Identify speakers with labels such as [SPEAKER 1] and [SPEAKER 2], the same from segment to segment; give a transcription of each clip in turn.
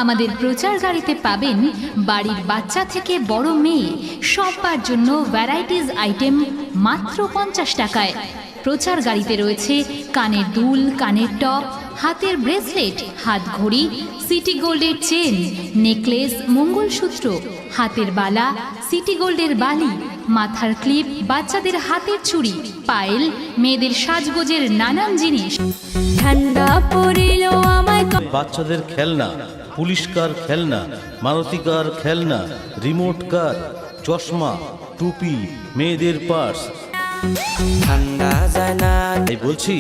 [SPEAKER 1] আমাদের প্রচার গাড়িতে পাবেন বাড়ির বাচ্চা থেকে বড় মেয়ে সবার জন্য ভ্যারাইটিস আইটেম মাত্র 50 টাকায়। প্রচার গাড়িতে রয়েছে কানের দুল, কানের টপ, হাতের ব্রেসলেট, হাত ঘড়ি, সিটি গোল্ডের চেন, নেকলেস, মঙ্গলসূত্র, হাতের বালা, সিটি গোল্ডের বালি, মাথার ক্লিপ, বাচ্চাদের হাতের চুড়ি, পায়েল, মেয়েদের সাজগোজের নানান জিনিস।
[SPEAKER 2] ঠান্ডা পড়িল আমায়,
[SPEAKER 3] বাচ্চাদের খেলনা, পুলিশ কার খেলনা, মারুতি কার খেলনা, রিমোট কার, চশমা, টুপি, মেয়েদের পার্স।
[SPEAKER 2] ঠান্ডা যায় না।
[SPEAKER 3] এই বলছি,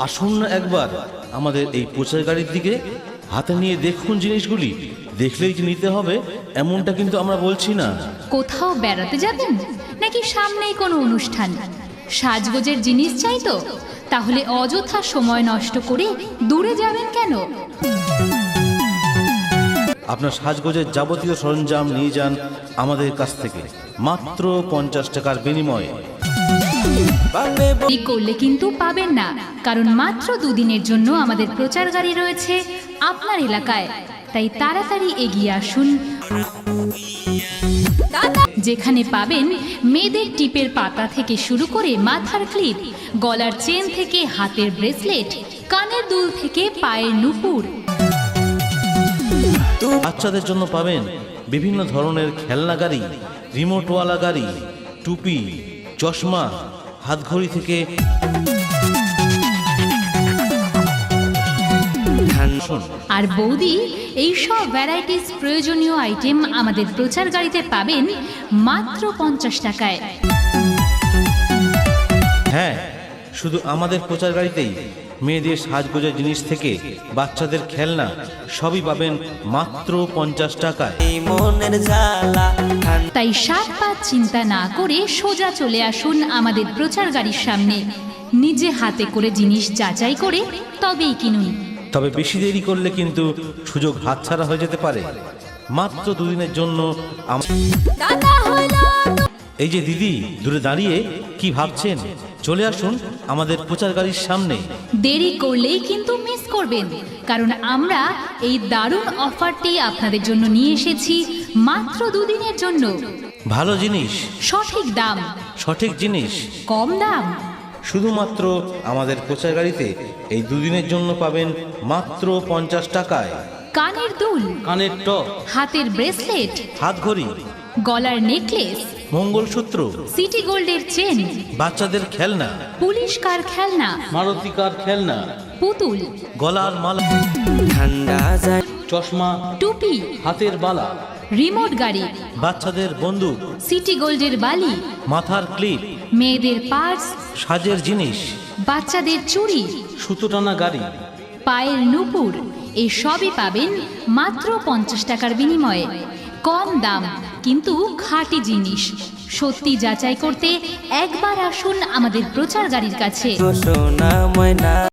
[SPEAKER 3] আসুন না একবার আমাদের এই প্রচার গাড়ির দিকে, হাতে নিয়ে দেখুন জিনিসগুলি। দেখলেই যে নিতে হবে এমনটা কিন্তু আমরা বলছি না।
[SPEAKER 1] কোথাও বেড়াতে যাবেন নাকি সামনেই কোনো অনুষ্ঠান, সাজগোজের জিনিস চাই তো? তাহলে অযথা সময় নষ্ট করে দূরে যাবেন কেন?
[SPEAKER 3] আপনার সাজগোজের যাবতীয় সরঞ্জাম নিয়ে যান আমাদের কাছ থেকে মাত্র 50 টাকার বিনিময়ে।
[SPEAKER 1] এই করলে কিন্তু পাবেন না, কারণ মাত্র দুদিনের জন্য আমাদের প্রচার গাড়ি রয়েছে আপনার এলাকায়। তাই তাড়াতাড়ি এগিয়ে আসুন, যেখানে পাবেন মেয়েদের টিপের পাতা থেকে শুরু করে মাথার ক্লিপ, গলার চেন থেকে হাতের ব্রেসলেট, কানের দুল থেকে পায়ের নুপুর।
[SPEAKER 3] বাচ্চাদের জন্য পাবেন বিভিন্ন ধরনের খেলনা গাড়ি, রিমোটওয়ালা গাড়ি, টুপি, চশমা, হাতঘড়ি থেকে
[SPEAKER 1] আর বৌদি, এই সব ভ্যারাইটিস প্রয়োজনীয় আইটেম আমাদের প্রচার গাড়িতে পাবেন মাত্র 50 টাকায়।
[SPEAKER 3] হ্যাঁ, শুধু আমাদের প্রচার গাড়িতেই মেয়েদের সাজগোজের জিনিস থেকে বাচ্চাদের খেলনা সবই পাবেন মাত্র 50 টাকায়।
[SPEAKER 2] মনের জ্বালা,
[SPEAKER 1] তাই 7 পাঁচ চিন্তা না করে সোজা চলে আসুন আমাদের প্রচার গাড়ির সামনে। নিজে হাতে করে জিনিস যাচাই করে তবেই কিনুন।
[SPEAKER 3] তবে বেশি দেরি করলে কিন্তু সুযোগ হাতছাড়া হয়ে যেতে পারে। মাত্র দুদিনের জন্য এই যে দিদি দূরে দাঁড়িয়ে কি ভাবছেন, চলে আসুন আমাদের প্রচার গাড়ির সামনে।
[SPEAKER 1] দেরি করলেই কিন্তু মিস করবেন, কারণ আমরা এই দারুণ অফারটি আপনাদের জন্য নিয়ে এসেছি মাত্র দুদিনের জন্য।
[SPEAKER 3] ভালো জিনিস,
[SPEAKER 1] সঠিক দাম,
[SPEAKER 3] সঠিক জিনিস,
[SPEAKER 1] কম দাম।
[SPEAKER 3] শুধুমাত্র আমাদের প্রচার গাড়িতে এই দুদিনের জন্য পাবেন মাত্র 50 টাকায়।
[SPEAKER 1] কানের দুল,
[SPEAKER 3] কানের টপ,
[SPEAKER 1] হাতের ব্রেসলেট,
[SPEAKER 3] হাতঘড়ি,
[SPEAKER 1] গলার নেকলেস,
[SPEAKER 3] মঙ্গলসূত্র,
[SPEAKER 1] সিটি গোল্ডের চেন,
[SPEAKER 3] বাচ্চাদের খেলনা,
[SPEAKER 1] পুলিশ কার খেলনা,
[SPEAKER 3] মারুতি কার খেলনা,
[SPEAKER 1] পুতুল,
[SPEAKER 3] গলার মালা,
[SPEAKER 2] ঠান্ডা যায়,
[SPEAKER 3] চশমা,
[SPEAKER 1] টুপি,
[SPEAKER 3] হাতের বালা,
[SPEAKER 1] রিমোট গাড়ি,
[SPEAKER 3] বাচ্চাদের বন্দুক,
[SPEAKER 1] সিটি গোল্ডের বালি,
[SPEAKER 3] মাথার ক্লিপ,
[SPEAKER 1] মেয়েদের পার্স,
[SPEAKER 3] সাজের জিনিস,
[SPEAKER 1] বাচ্চাদের চুড়ি,
[SPEAKER 3] সুতো টানা গাড়ি,
[SPEAKER 1] পায়ের নুপুর, এই সবই পাবেন মাত্র 50 টাকার বিনিময়ে। কম দাম কিন্তু খাঁটি জিনিস। সত্যি যাচাই করতে একবার আসুন আমাদের প্রচার গাড়ির কাছে।
[SPEAKER 2] সোনা ময়না।